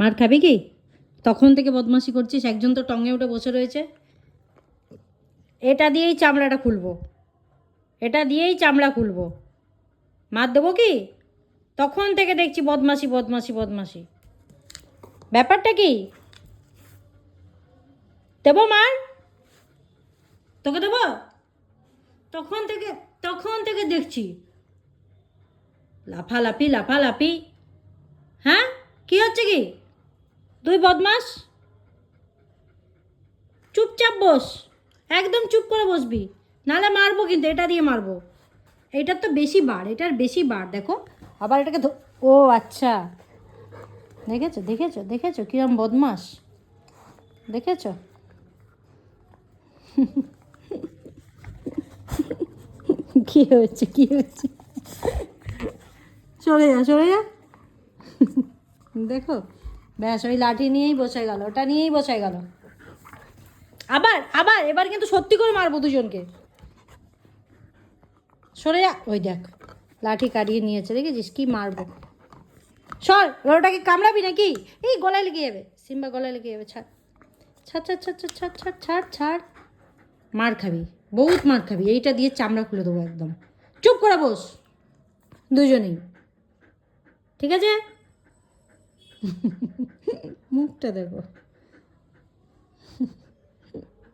মার খাবি কি? তখন থেকে বদমাশি করছিস, একজন তো টঙে উঠে বসে রয়েছে। এটা দিয়েই চামড়াটা খুলবো, এটা দিয়েই চামড়া খুলবো। মার দেবো কি? তখন থেকে দেখছি বদমাশি বদমাশি বদমাশি। ব্যাপারটা কি? দেবো মার? তোকে দেবো? তখন থেকে দেখছি লাফালাফি লাফালাফি। হ্যাঁ, কি হচ্ছে কি? তুই বদমাস, চুপচাপ বস, একদম চুপ করে বসবি, নাহলে মারবো কিন্তু, এটা দিয়ে মারবো। এইটার তো বেশি বার, এটার বেশি বার দেখো। আবার এটাকে ও আচ্ছা, দেখেছো দেখেছো দেখেছো কিরম বদমাস, দেখেছো? কি হচ্ছে কি হচ্ছে? সরে যা সরে যা। দেখো, ব্যাস ওই লাঠি নিয়েই বসে গেল, ওটা নিয়েই বসে গেল। আবার আবার এবার কিন্তু সত্যি করে মারবো দুজনকে। সরে যা, ওই দেখ লাঠি কাটিয়ে নিয়েছে, দেখেছিস কি মারবো। সর, এবার ওটাকে কামড়াবি নাকি? এই গলায় লেগে যাবে, সিম্বা গলায় লেগে যাবে। ছাড় ছাড় ছাড় ছাড় ছাড় ছাড় ছাড় ছাড় ছাড়। মার খাবি, বহুত মার খাবি, এইটা দিয়ে চামড়া খুলে দেবো একদম। চুপ করে বস দুজনেই, ঠিক আছে? মুখটা দেখো।